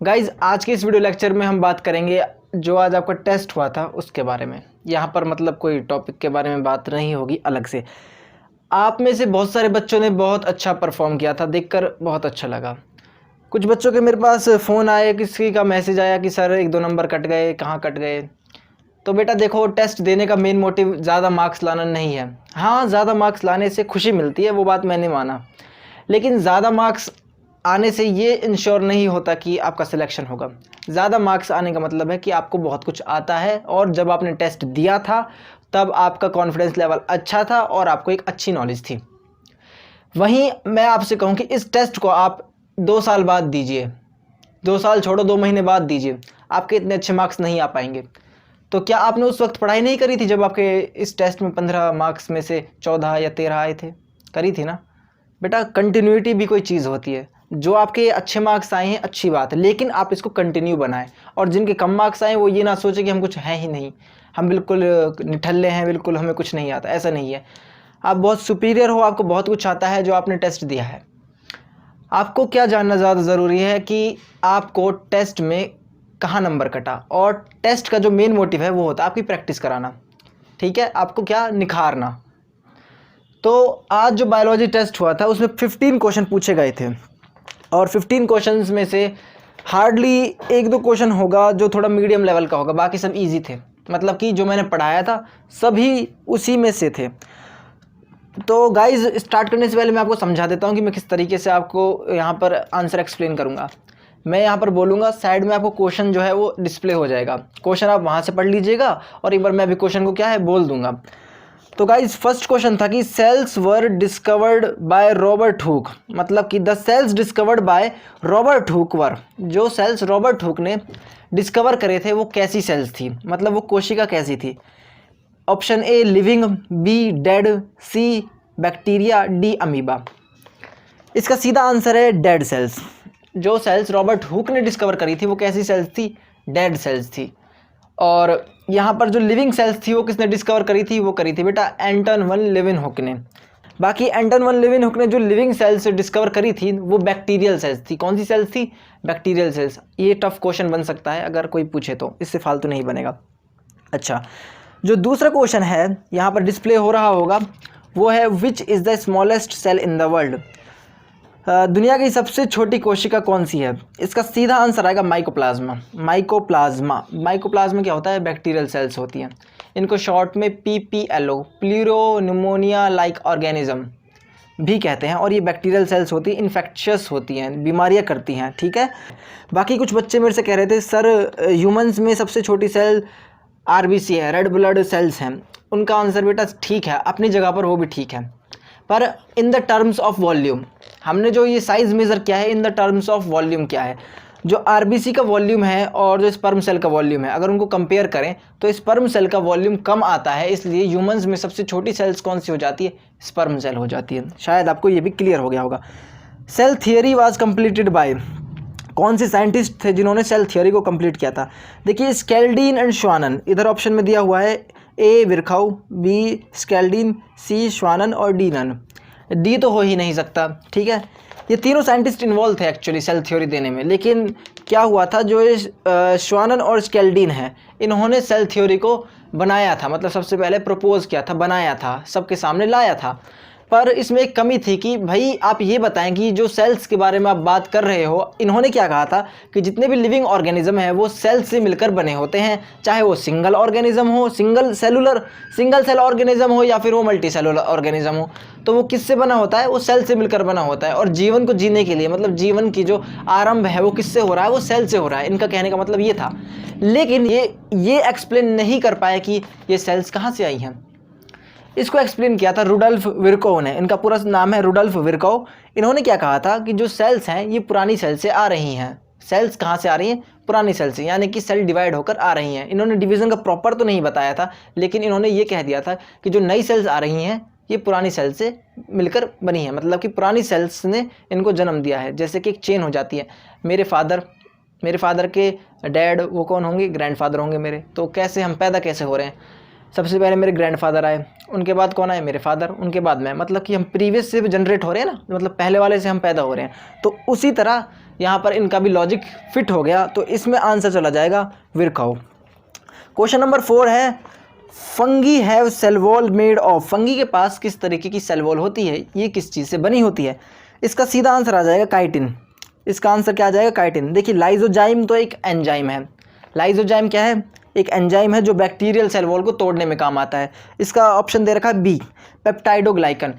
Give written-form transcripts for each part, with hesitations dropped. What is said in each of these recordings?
Guys आज के इस वीडियो लेक्चर में हम बात करेंगे जो आज आपका टेस्ट हुआ था उसके बारे में। यहाँ पर मतलब कोई टॉपिक के बारे में बात नहीं होगी अलग से। आप में से बहुत सारे बच्चों ने बहुत अच्छा परफॉर्म किया था, देखकर बहुत अच्छा लगा। कुछ बच्चों के मेरे पास फ़ोन आए, किसी का मैसेज आया कि सर 1-2 नंबर कट गए, कहाँ कट गए। तो बेटा देखो, टेस्ट देने का मेन मोटिव ज़्यादा मार्क्स लाना नहीं है। हाँ, ज़्यादा मार्क्स लाने से खुशी मिलती है, वो बात मैंने माना, लेकिन ज़्यादा मार्क्स आने से ये इंश्योर नहीं होता कि आपका सिलेक्शन होगा। ज़्यादा मार्क्स आने का मतलब है कि आपको बहुत कुछ आता है और जब आपने टेस्ट दिया था तब आपका कॉन्फिडेंस लेवल अच्छा था और आपको एक अच्छी नॉलेज थी। वहीं मैं आपसे कहूँ कि इस टेस्ट को आप 2 साल बाद दीजिए, 2 साल छोड़ो 2 महीने बाद दीजिए, आपके इतने अच्छे मार्क्स नहीं आ पाएंगे। तो क्या आपने उस वक्त पढ़ाई नहीं करी थी जब आपके इस टेस्ट में 15 मार्क्स में से 14 या 13 आए थे? करी थी ना बेटा। कंटिन्यूटी भी कोई चीज़ होती है। जो आपके अच्छे मार्क्स आए हैं अच्छी बात है, लेकिन आप इसको कंटिन्यू बनाएं। और जिनके कम मार्क्स आए वो ये ना सोचें कि हम कुछ हैं ही नहीं, हम बिल्कुल निठल्ले हैं, बिल्कुल हमें कुछ नहीं आता। ऐसा नहीं है, आप बहुत सुपीरियर हो, आपको बहुत कुछ आता है जो आपने टेस्ट दिया है। आपको क्या जानना ज़्यादा ज़रूरी है कि आपको टेस्ट में कहाँ नंबर कटा, और टेस्ट का जो मेन मोटिव है वो होता है आपकी प्रैक्टिस कराना। ठीक है, आपको क्या निखारना। तो आज जो बायोलॉजी टेस्ट हुआ था उसमें 15 क्वेश्चन पूछे गए थे और 15 क्वेश्चंस में से हार्डली 1-2 क्वेश्चन होगा जो थोड़ा मीडियम लेवल का होगा, बाकी सब इजी थे। मतलब कि जो मैंने पढ़ाया था सभी उसी में से थे। तो गाइज स्टार्ट करने से पहले मैं आपको समझा देता हूँ कि मैं किस तरीके से आपको यहाँ पर आंसर एक्सप्लेन करूँगा। मैं यहाँ पर बोलूँगा, साइड में आपको क्वेश्चन जो है वो डिस्प्ले हो जाएगा, क्वेश्चन आप वहाँ से पढ़ लीजिएगा और एक बार मैं भी क्वेश्चन को क्या है बोल दूँगा। तो गाइज फर्स्ट क्वेश्चन था कि cells were discovered by Robert Hooke. मतलब कि the cells discovered by Robert Hooke were, जो सेल्स रॉबर्ट हुक ने डिस्कवर करे थे वो कैसी सेल्स थी, मतलब वो कोशिका कैसी थी। Option A living, B dead, C bacteria, D amoeba. इसका सीधा आंसर है डेड सेल्स। जो सेल्स रॉबर्ट हुक ने डिस्कवर करी थी वो कैसी सेल्स थी? डेड सेल्स थी। और यहाँ पर जो लिविंग सेल्स थी वो किसने डिस्कवर करी थी? वो करी थी बेटा एंटन वन लेeuwenhoek ने। बाकी एंटन वन लेeuwenhoek ने जो लिविंग सेल्स डिस्कवर करी थी वो बैक्टीरियल सेल्स थी। कौन सी सेल्स थी? Bacterial cells. ये टफ क्वेश्चन बन सकता है अगर कोई पूछे तो, इससे फालतू नहीं बनेगा। अच्छा, जो दूसरा क्वेश्चन है यहाँ पर डिस्प्ले हो रहा होगा वो है which is the smallest cell in the world. दुनिया की सबसे छोटी कोशिका कौन सी है? इसका सीधा आंसर आएगा माइकोप्लाज्मा। माइकोप्लाज्मा, माइकोप्लाज्मा क्या होता है? बैक्टीरियल सेल्स होती हैं। इनको शॉर्ट में PPLO, pleuro pneumonia like organism भी कहते हैं। और ये बैक्टीरियल सेल्स होती हैं, इन्फेक्शियस होती हैं, बीमारियां करती हैं। ठीक है। बाकी कुछ बच्चे मेरे से कह रहे थे सर ह्यूमंस में सबसे छोटी सेल RBC है, रेड ब्लड सेल्स हैं। उनका आंसर बेटा ठीक है, अपनी जगह पर वो भी ठीक है, पर in the terms of volume. हमने जो ये साइज़ मेज़र किया है in the terms of volume क्या है। जो RBC का वॉल्यूम है और जो स्पर्म सेल का वॉल्यूम है, अगर उनको कंपेयर करें तो स्पर्म सेल का वॉल्यूम कम आता है, इसलिए ह्यूमंस में सबसे छोटी सेल्स कौन सी हो जाती है? स्पर्म सेल हो जाती है। शायद आपको ये भी क्लियर हो गया होगा। Cell theory was completed by, कौन से साइंटिस्ट थे जिन्होंने सेल थियरी को कंप्लीट किया था? देखिए स्केल्डीन एंड श्वानन इधर ऑप्शन में दिया हुआ है। ए विरखाउ, बी स्केल्डीन, सी श्वानन और डी नन। डी तो हो ही नहीं सकता। ठीक है, ये तीनों साइंटिस्ट इन्वॉल्व थे एक्चुअली सेल थ्योरी देने में, लेकिन क्या हुआ था जो ये श्वानन और स्केल्डीन है इन्होंने सेल थ्योरी को बनाया था, मतलब सबसे पहले प्रपोज किया था, बनाया था, सबके सामने लाया था। पर इसमें एक कमी थी कि भाई आप ये बताएं कि जो सेल्स के बारे में आप बात कर रहे हो, इन्होंने क्या कहा था कि जितने भी लिविंग ऑर्गेनिज्म है वो सेल्स से मिलकर बने होते हैं, चाहे वो सिंगल ऑर्गेनिज्म हो, सिंगल सेल ऑर्गेनिज्म हो या फिर वो मल्टी सेलुलर ऑर्गेनिज्म हो, तो वो किससे बना होता है? वो सेल से मिलकर बना होता है। और जीवन को जीने के लिए, मतलब जीवन की जो आरंभ है वो किससे हो रहा है? वो सेल से हो रहा है। इनका कहने का मतलब ये था, लेकिन ये एक्सप्लेन नहीं कर पाए कि ये सेल्स कहाँ से आई हैं। इसको एक्सप्लेन किया था रुडल्फ विरकोव ने। इनका पूरा नाम है रुडल्फ विरकोव। इन्होंने क्या कहा था कि जो सेल्स हैं ये पुरानी सेल से आ रही हैं। सेल्स कहाँ से आ रही हैं? पुरानी सेल से, यानी कि सेल डिवाइड होकर आ रही हैं। इन्होंने डिवीज़न का प्रॉपर तो नहीं बताया था, लेकिन इन्होंने ये कह दिया था कि जो नई सेल्स आ रही हैं ये पुरानी सेल से मिलकर बनी है, मतलब कि पुरानी सेल्स ने इनको जन्म दिया है। जैसे कि एक चेन हो जाती है, मेरे फादर के डैड वो कौन होंगे? ग्रैंडफादर होंगे मेरे। तो कैसे हम पैदा कैसे हो रहे हैं? सबसे पहले मेरे ग्रैंडफादर आए, उनके बाद कौन आए, मेरे फादर, उनके बाद मैं, मतलब कि हम प्रीवियस से जनरेट हो रहे हैं ना, मतलब पहले वाले से हम पैदा हो रहे हैं। तो उसी तरह यहाँ पर इनका भी लॉजिक फिट हो गया, तो इसमें आंसर चला जाएगा विरकाउ। क्वेश्चन नंबर 4 है, fungi have cell wall made of. Fungi के पास किस तरीके की सेल वॉल होती है, ये किस चीज़ से बनी होती है? इसका सीधा आंसर आ जाएगा काइटिन। इसका आंसर क्या आ जाएगा, काइटिन। देखिए लाइजोजाइम तो एक एंजाइम है। लाइजोजाइम क्या है, एक एंजाइम है जो बैक्टीरियल सेल वॉल को तोड़ने में काम आता है। इसका ऑप्शन दे रखा है बी, पेप्टाइडोग्लाइकन।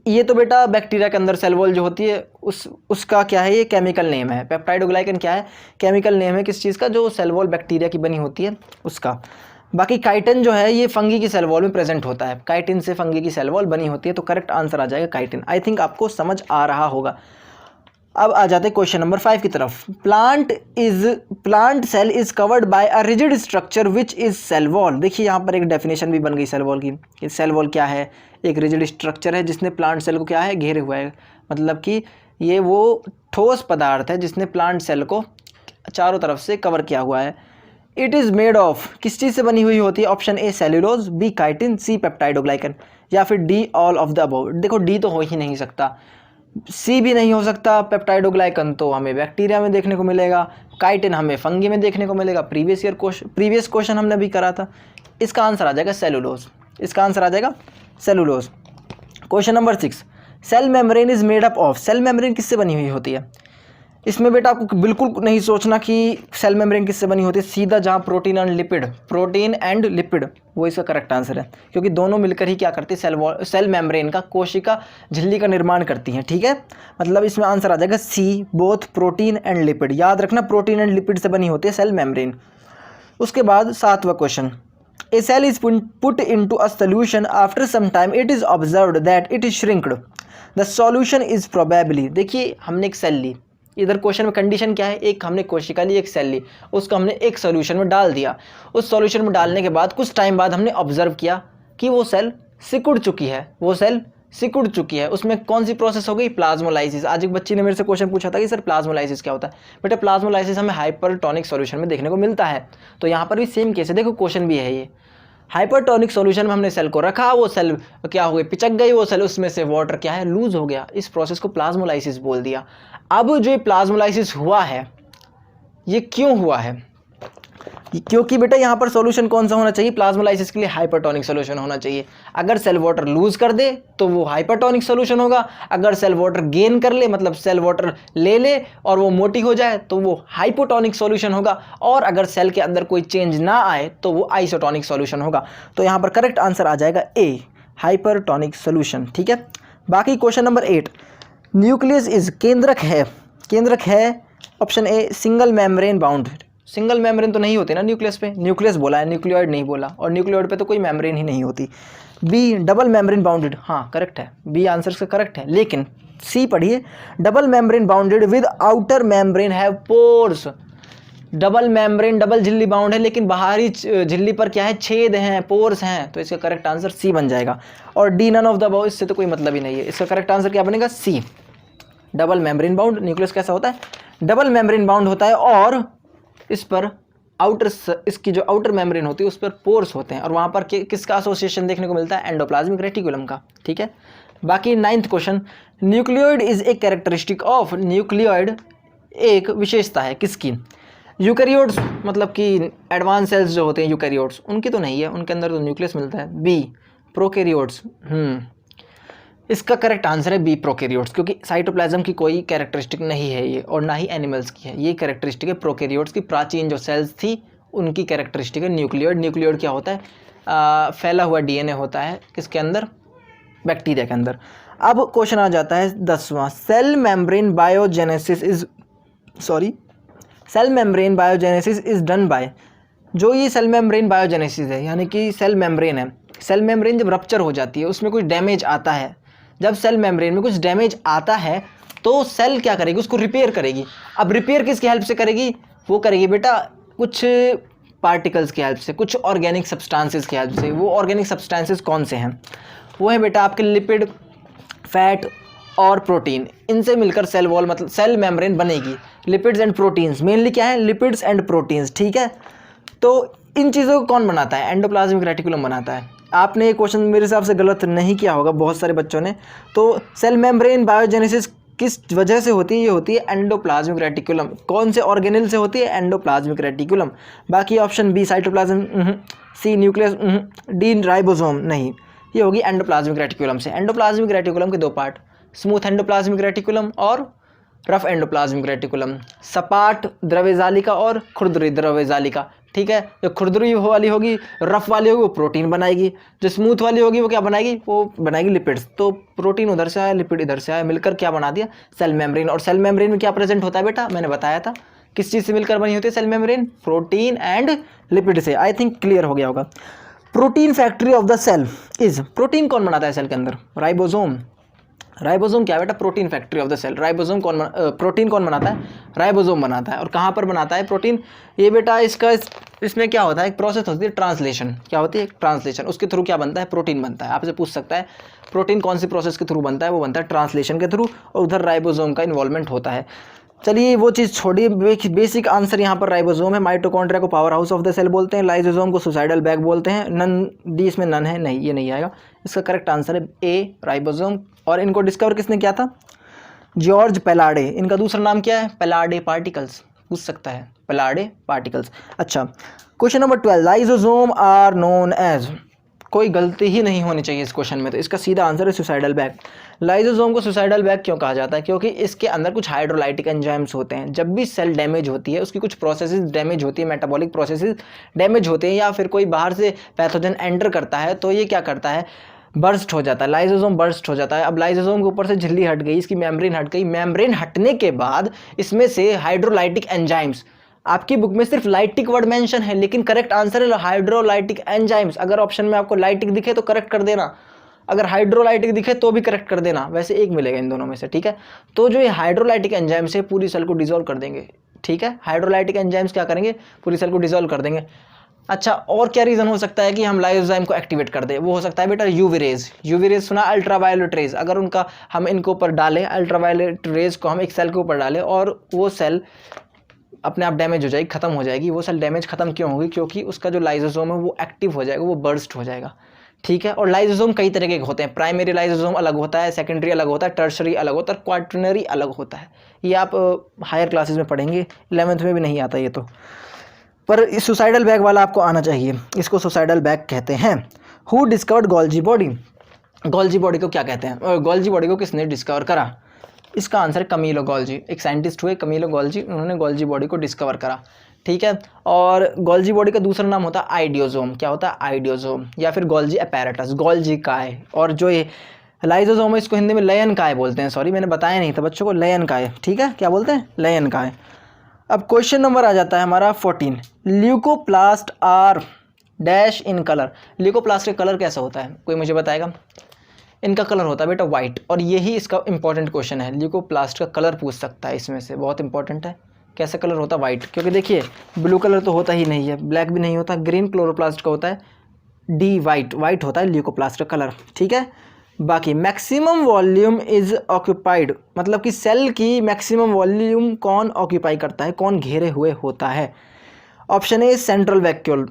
ये तो बेटा बैक्टीरिया के अंदर सेल वॉल जो होती है उसका क्या है, ये केमिकल नेम है। पेप्टाइडोग्लाइकन क्या है, केमिकल नेम है किस चीज़ का, जो सेल वॉल बैक्टीरिया की बनी होती है उसका। बाकी काइटिन जो है ये फंगी की सेल वॉल में प्रेजेंट होता है। काइटिन से फंगी की सेल वॉल बनी होती है, तो करेक्ट आंसर आ जाएगा काइटिन। आई थिंक आपको समझ आ रहा होगा। अब आ जाते हैं क्वेश्चन नंबर 5 की तरफ। Plant cell is covered by a rigid structure which is cell wall. देखिए यहाँ पर एक डेफिनेशन भी बन गई सेल वॉल की। सेल वॉल क्या है, एक रिजिड स्ट्रक्चर है जिसने प्लांट सेल को क्या है, घेरे हुआ है। मतलब कि ये वो ठोस पदार्थ है जिसने प्लांट सेल को चारों तरफ से कवर किया हुआ है। इट इज़ मेड ऑफ, किस चीज़ से बनी हुई होती है? Option A cellulose, B chitin, C peptidoglycan, या फिर D all of the above. देखो डी तो हो ही नहीं सकता, सी भी नहीं हो सकता, पेप्टाइडोग्लाइकन तो हमें बैक्टीरिया में देखने को मिलेगा, काइटिन हमें फंगी में देखने को मिलेगा। प्रीवियस क्वेश्चन हमने भी करा था। इसका आंसर आ जाएगा सेलुलोज। इसका आंसर आ जाएगा cellulose. Question number 6, cell membrane is made up of. Cell membrane किससे बनी हुई होती है? इसमें बेटा आपको बिल्कुल नहीं सोचना कि सेल मेम्ब्रेन किससे बनी होती है, सीधा जहाँ प्रोटीन एंड लिपिड वो इसका करेक्ट आंसर है, क्योंकि दोनों मिलकर ही क्या करती है, सेल मेम्ब्रेन का कोशिका झिल्ली का निर्माण करती हैं। ठीक है, मतलब इसमें आंसर आ जाएगा सी, बोथ प्रोटीन एंड लिपिड। याद रखना प्रोटीन एंड लिपिड से बनी होती है सेल मेम्ब्रेन। उसके बाद 7वां question, a cell is put into a solution after some time it is observed that it is shrinked, the solution is probably. देखिए हमने एक सेल ली, इधर क्वेश्चन में कंडीशन क्या है, एक हमने कोशिका ली, एक सेल ली, उसको हमने एक सॉल्यूशन में डाल दिया। उस सॉल्यूशन में डालने के बाद कुछ टाइम बाद हमने ऑब्जर्व किया कि वो सेल सिकुड़ चुकी है। उसमें कौन सी प्रोसेस हो गई, प्लाज्मोलाइसिस। आज एक बच्ची ने मेरे से क्वेश्चन पूछा था कि सर प्लाज्मोलाइसिस क्या होता है। बेटा प्लाज्मोलाइसिस हमें हाइपरटोनिक सॉल्यूशन में देखने को मिलता है, तो यहाँ पर भी सेम केस है। देखो क्वेश्चन भी है ये, हाइपरटोनिक सॉल्यूशन में हमने सेल को रखा, वो सेल क्या हो गई, पिचक गई वो सेल, उसमें से वाटर क्या है, लूज हो गया। इस प्रोसेस को प्लाज्मोलाइसिस बोल दिया। अब जो प्लाज्मोलाइसिस हुआ है ये क्यों हुआ है, क्योंकि बेटा यहाँ पर सॉल्यूशन कौन सा होना चाहिए, प्लाज्मोलाइसिस के लिए हाइपरटोनिक सॉल्यूशन होना चाहिए। अगर सेल वाटर लूज कर दे तो वो हाइपरटोनिक सॉल्यूशन होगा, अगर सेल वाटर गेन कर ले मतलब सेल वाटर ले ले और वो मोटी हो जाए तो वो हाइपोटोनिक सॉल्यूशन होगा, और अगर सेल के अंदर कोई चेंज ना आए तो वो आइसोटोनिक सॉल्यूशन होगा। तो यहाँ पर करेक्ट आंसर आ जाएगा ए, हाइपरटोनिक सॉल्यूशन। ठीक है, बाकी क्वेश्चन नंबर 8, न्यूक्लियस इज केंद्रक है option a single membrane bound. Single membrane तो नहीं होती ना न्यूक्लियस पे, न्यूक्लियस बोला है, न्यूक्लियोइड नहीं बोला, और न्यूक्लियोइड पे तो कोई मेम्ब्रेन ही नहीं होती। बी डबल मेम्ब्रेन बाउंडेड, हाँ करेक्ट है, बी आंसर से करेक्ट है। लेकिन सी पढ़िए, double membrane bounded with outer membrane have pores. Double membrane double झिल्ली बाउंड है, लेकिन बाहरी झिल्ली पर क्या है, छेद हैं, पोर्स हैं, तो इसका करेक्ट आंसर सी बन जाएगा। और D none of the above, इससे तो कोई मतलब ही नहीं है। इसका करेक्ट आंसर क्या बनेगा, सी, डबल मेम्ब्रेन बाउंड। न्यूक्लियस कैसा होता है, डबल मेम्ब्रेन बाउंड होता है, और इस पर इसकी जो आउटर मेम्ब्रेन होती है उस पर पोर्स होते हैं, और वहाँ पर किसका एसोसिएशन देखने को मिलता है, एंडोप्लाज्मिक रेटिकुलम का। ठीक है, बाकी 9th question, nucleoid is a characteristic of. Nucleoid एक विशेषता है किसकी, यूकैरियोट्स, मतलब कि एडवांस सेल्स जो होते हैं यूकैरियोट्स, उनकी तो नहीं है, उनके अंदर तो न्यूक्लियस मिलता है। बी प्रोकैरियोट्स, इसका करेक्ट आंसर है बी प्रोकैरियोट्स, क्योंकि साइटोप्लाज्म की कोई कैरेक्टरिस्टिक नहीं है ये, और ना ही एनिमल्स की है, ये कैरेक्टरिस्टिक है प्रोकैरियोट्स की। प्राचीन जो सेल्स थी उनकी कैरेक्टरिस्टिक है न्यूक्लियोइड। न्यूक्लियोइड क्या होता है, फैला हुआ डीएनए होता है किसके अंदर, बैक्टीरिया के अंदर। अब क्वेश्चन आ जाता है 10वां, cell membrane biogenesis is done by. जो ये सेल मेम्ब्रेन बायोजेनेसिस है, यानी कि सेल मेम्ब्रेन है, सेल मेम्ब्रेन जब रप्चर हो जाती है, उसमें कुछ डैमेज आता है, जब सेल मेम्ब्रेन में कुछ डैमेज आता है तो सेल क्या करेगी, उसको रिपेयर करेगी। अब रिपेयर किसकी हेल्प से करेगी, वो करेगी बेटा कुछ पार्टिकल्स की हेल्प से, कुछ ऑर्गेनिक सब्सटेंसेस की हेल्प से। वो ऑर्गेनिक सब्सटेंसेस कौन से हैं, वो है बेटा आपके लिपिड, फैट और प्रोटीन। इनसे मिलकर सेल वॉल मतलब सेल मेम्ब्रेन बनेगी। लिपिड्स एंड प्रोटीन्स, मेनली क्या है, लिपिड्स एंड प्रोटीन्स। ठीक है, तो इन चीज़ों को कौन बनाता है? एंडोप्लाज्मिक रेटिकुलम बनाता है। आपने ये क्वेश्चन मेरे हिसाब से गलत नहीं किया होगा बहुत सारे बच्चों ने। तो सेल मेम्ब्रेन बायोजेनेसिस किस वजह से होती है? ये होती है एंडोप्लाज्मिक रेटिकुलम। कौन से ऑर्गेनेल से होती है? Endoplasmic reticulum. बाकी ऑप्शन बी साइटोप्लाज्म, सी न्यूक्लियस, डी राइबोसोम नहीं, ये होगी एंडोप्लाज्मिक रेटिकुलम से। एंडोप्लाज्मिक रेटिकुलम के दो पार्ट, स्मूथ एंडोप्लाज्मिक रेटिकुलम और रफ एंडोप्लाज्मिक रेटिकुलम। सपाट द्रव्यजालिका और खुरदरी द्रव्यजालिका। ठीक है, जो खुरदरी वाली होगी, रफ वाली होगी, वो प्रोटीन बनाएगी। जो स्मूथ वाली होगी वो क्या बनाएगी? वो बनाएगी लिपिड्स। तो प्रोटीन उधर से आया, लिपिड इधर से आया, मिलकर क्या बना दिया? Cell membrane. और सेल मेम्ब्रेन में क्या प्रेजेंट होता है बेटा? मैंने बताया था किस चीज़ से मिलकर बनी होती है cell membrane? Protein and lipid से। आई थिंक क्लियर हो गया होगा। Protein factory of the cell is, protein कौन बनाता है सेल के अंदर? राइबोसोम। राइबोसोम क्या बेटा? Protein factory of the cell. Ribosome protein कौन बनाता है? राइबोसोम बनाता है। और कहाँ पर बनाता है प्रोटीन? ये बेटा इसमें क्या होता है? एक प्रोसेस होती है ट्रांसलेशन। क्या होती है? ट्रांसलेशन। उसके थ्रू क्या बनता है? प्रोटीन बनता है। आपसे पूछ सकता है प्रोटीन कौन सी प्रोसेस के थ्रू बनता है? वो बनता है ट्रांसलेशन के थ्रू, और उधर राइबोसोम का इन्वॉल्वमेंट होता है। चलिए वो चीज़ छोड़िए, बेसिक आंसर यहाँ पर राइबोसोम है। माइटोकॉन्ड्रिया को power house of the cell बोलते हैं, लाइसोसोम को सुसाइडल बैग बोलते हैं। नन, डी इसमें नन है, नहीं ये नहीं आएगा। इसका करेक्ट आंसर है ए राइबोसोम। और इनको डिस्कवर किसने किया था? George Palade. इनका दूसरा नाम क्या है? Palade particles. पूछ सकता है पेलार्डे पार्टिकल्स। अच्छा, question number 12, lysosome are known as, कोई गलती ही नहीं होनी चाहिए इस क्वेश्चन में, तो इसका सीधा आंसर है सुसाइडल बैग। लाइसोसोम को सुसाइडल बैग क्यों कहा जाता है? क्योंकि इसके अंदर कुछ हाइड्रोलाइटिक एंजाइम्स होते हैं। जब भी सेल डैमेज होती है, उसकी कुछ प्रोसेसेस डैमेज होती है, मेटाबॉलिक प्रोसेसेस डैमेज होते हैं, या फिर कोई बाहर से पैथोजन एंटर करता है, तो ये क्या करता है? बर्स्ट हो जाता है, लाइसोसोम बर्स्ट हो जाता है। अब लाइसोसोम के ऊपर से झिल्ली हट गई, इसकी मेम्ब्रेन हट गई। मेम्ब्रेन हटने के बाद इसमें से हाइड्रोलाइटिक एंजाइम्स, आपकी बुक में सिर्फ लाइटिक वर्ड मेंशन है, लेकिन करेक्ट आंसर है हाइड्रोलाइटिक एंजाइम्स। अगर ऑप्शन में आपको लाइटिक दिखे तो करेक्ट कर देना, अगर हाइड्रोलाइटिक दिखे तो भी करेक्ट कर देना, वैसे एक मिलेगा इन दोनों में से। ठीक है, तो जो ये हाइड्रोलाइटिक एंजाइम्स है पूरी सेल को डिसॉल्व कर देंगे। ठीक है, हाइड्रोलाइटिक एंजाइम्स क्या करेंगे? पूरी सेल को डिसॉल्व कर देंगे। अच्छा, और क्या रीज़न हो सकता है कि हम लाइसोजाइम को एक्टिवेट कर दें? वो हो सकता है बेटा यूवी रेज। यूवी रेज सुना? Ultraviolet rays. अगर उनका हम इनके ऊपर डालें, अल्ट्रावायलेट रेज को हम एक सेल के ऊपर डालें, और वो सेल अपने आप डैमेज हो जाएगी, खत्म हो जाएगी। वो सेल डैमेज खत्म क्यों होगी? क्योंकि उसका जो लाइसोसोम है वो एक्टिव हो जाएगा, वो बर्स्ट हो जाएगा। ठीक है, और लाइसोसोम कई तरह के होते हैं। प्राइमरी लाइसोसोम अलग होता है, सेकेंडरी अलग होता है, टर्शरी अलग होता है, क्वाटर्नरी अलग होता है। ये आप हायर क्लासेस में पढ़ेंगे, 11th में भी नहीं आता ये तो। पर इस सुसाइडल बैग वाला आपको आना चाहिए, इसको सुसाइडल बैग कहते हैं। Who discovered Golgi body? Golgi body को क्या कहते हैं? गोल्जी बॉडी को किसने डिस्कवर करा? इसका आंसर है कमीलो गोल्जी। एक साइंटिस्ट हुए कमीलो गोल्जी, उन्होंने गोल्जी बॉडी को डिस्कवर करा। ठीक है, और गोल्जी बॉडी का दूसरा नाम होता है आइडियोसोम। क्या होता है? आइडियोसोम, या फिर गोल्जी अपैरेटस, गोल्जी काय। और जो ये लाइसोसोम है इसको हिंदी में लयन काय बोलते हैं। सॉरी मैंने बताया नहीं था बच्चों को, लयन काय। ठीक है, क्या बोलते हैं? लयन काय। अब क्वेश्चन नंबर आ जाता है हमारा 14, leucoplast are dash in colour. Leucoplast का कलर कैसा होता है? कोई मुझे बताएगा? इनका कलर होता है बेटा वाइट, और यही इसका इंपॉर्टेंट क्वेश्चन है। ल्यूकोप्लास्ट का कलर पूछ सकता है इसमें से, बहुत इंपॉर्टेंट है। कैसा कलर होता है? वाइट। क्योंकि देखिए ब्लू कलर तो होता ही नहीं है, ब्लैक भी नहीं होता, ग्रीन क्लोरोप्लास्ट का होता है, डी वाइट, वाइट होता है ल्यूकोप्लास्ट का कलर। ठीक है, बाकी मैक्सिमम वॉल्यूम इज ऑक्यूपाइड, मतलब कि सेल की मैक्सिमम वॉल्यूम कौन ऑक्यूपाई करता है, कौन घेरे हुए होता है? ऑप्शन ए सेंट्रल वैक्यूल।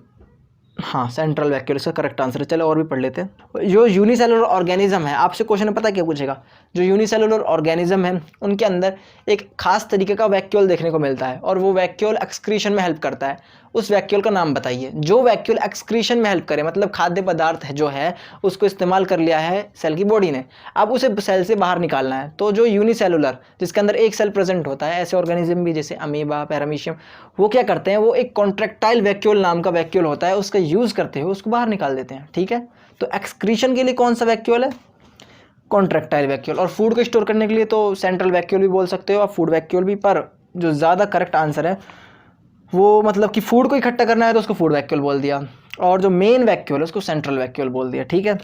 हाँ, सेंट्रल वैक्यूल इसका करेक्ट आंसर है। चलो और भी पढ़ लेते हैं। जो यूनिसेलुलर ऑर्गेनिज्म है, आपसे क्वेश्चन पता क्या पूछेगा? जो यूनिसेलुलर ऑर्गेनिज्म है उनके अंदर एक खास तरीके का वैक्यूल देखने को मिलता है, और वो वैक्यूल एक्सक्रीशन में हेल्प करता है। उस वैक्यूल का नाम बताइए जो वैक्यूल एक्सक्रीशन में हेल्प करे, मतलब खाद्य पदार्थ है जो है उसको इस्तेमाल कर लिया है सेल की बॉडी ने, अब उसे सेल से बाहर निकालना है। तो जो यूनिसेलुलर, जिसके अंदर एक सेल प्रेजेंट होता है, ऐसे ऑर्गेनिज्म भी जैसे अमीबा, पैरामीशियम, वो क्या करते हैं? वो एक कॉन्ट्रैक्टाइल वैक्यूल नाम का वैक्यूल होता है, उसका यूज़ करते हुए उसको बाहर निकाल देते हैं। ठीक है, तो एक्सक्रीशन के लिए कौन सा वैक्यूल है? Contractile vacuole. और फूड को स्टोर करने के लिए तो सेंट्रल वैक्यूल भी बोल सकते हो, और फूड वैक्यूल भी, पर जो ज़्यादा करेक्ट आंसर है वो, मतलब कि फूड को इकट्ठा करना है तो उसको फूड वैक्यूल बोल दिया, और जो मेन वैक्यूल है उसको सेंट्रल वैक्यूल बोल दिया। ठीक है,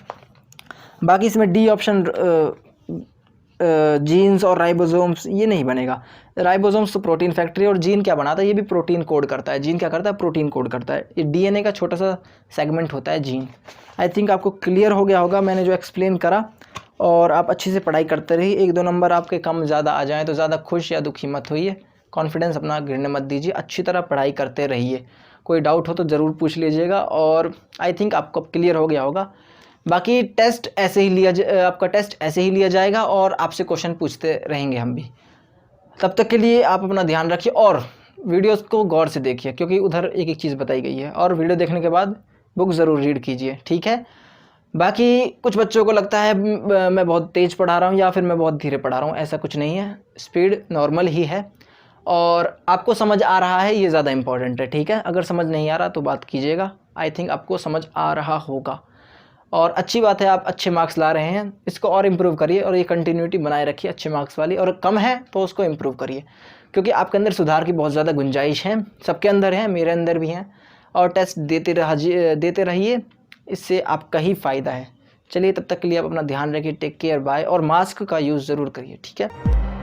बाकी इसमें डी ऑप्शन जीन्स और राइबोसोम्स ये नहीं बनेगा। राइबोसोम्स तो प्रोटीन फैक्ट्री, और जीन क्या बनाता है? ये भी प्रोटीन कोड करता है। जीन क्या करता है? प्रोटीन कोड करता है। ये डीएनए का छोटा सा सेगमेंट होता है जीन। आई थिंक आपको क्लियर हो गया होगा मैंने जो एक्सप्लेन करा, और आप अच्छे से पढ़ाई करते रहिए। 1-2 नंबर आपके कम ज़्यादा आ जाएँ तो ज़्यादा खुश या दुखी मत होइए, कॉन्फिडेंस अपना गिरने मत दीजिए, अच्छी तरह पढ़ाई करते रहिए। कोई डाउट हो तो ज़रूर पूछ लीजिएगा और आई थिंक आपको क्लियर हो गया होगा। बाकी टेस्ट ऐसे ही आपका टेस्ट ऐसे ही लिया जाएगा और आपसे क्वेश्चन पूछते रहेंगे हम भी। तब तक के लिए आप अपना ध्यान रखिए और वीडियोस को गौर से देखिए, क्योंकि उधर एक एक चीज़ बताई गई है। और वीडियो देखने के बाद बुक ज़रूर रीड कीजिए, ठीक है। बाकी कुछ बच्चों को लगता है मैं बहुत तेज़ पढ़ा रहा हूँ या फिर मैं बहुत धीरे पढ़ा रहा हूँ, ऐसा कुछ नहीं है। स्पीड नॉर्मल ही है और आपको समझ आ रहा है, ये ज़्यादा इंपॉर्टेंट है, ठीक है। अगर समझ नहीं आ रहा तो बात कीजिएगा, आई थिंक आपको समझ आ रहा होगा। और अच्छी बात है, आप अच्छे मार्क्स ला रहे हैं, इसको और इम्प्रूव करिए और ये कंटिन्यूटी बनाए रखिए अच्छे मार्क्स वाली। और कम है तो उसको इम्प्रूव करिए, क्योंकि आपके अंदर सुधार की बहुत ज़्यादा गुंजाइश है, सबके अंदर है, मेरे अंदर भी है। और टेस्ट देते रहिए, इससे आपका ही फ़ायदा है। चलिए, तब तक के लिए आप अपना ध्यान रखिए, टेक केयर, बाय। और मास्क का यूज़ ज़रूर करिए, ठीक है।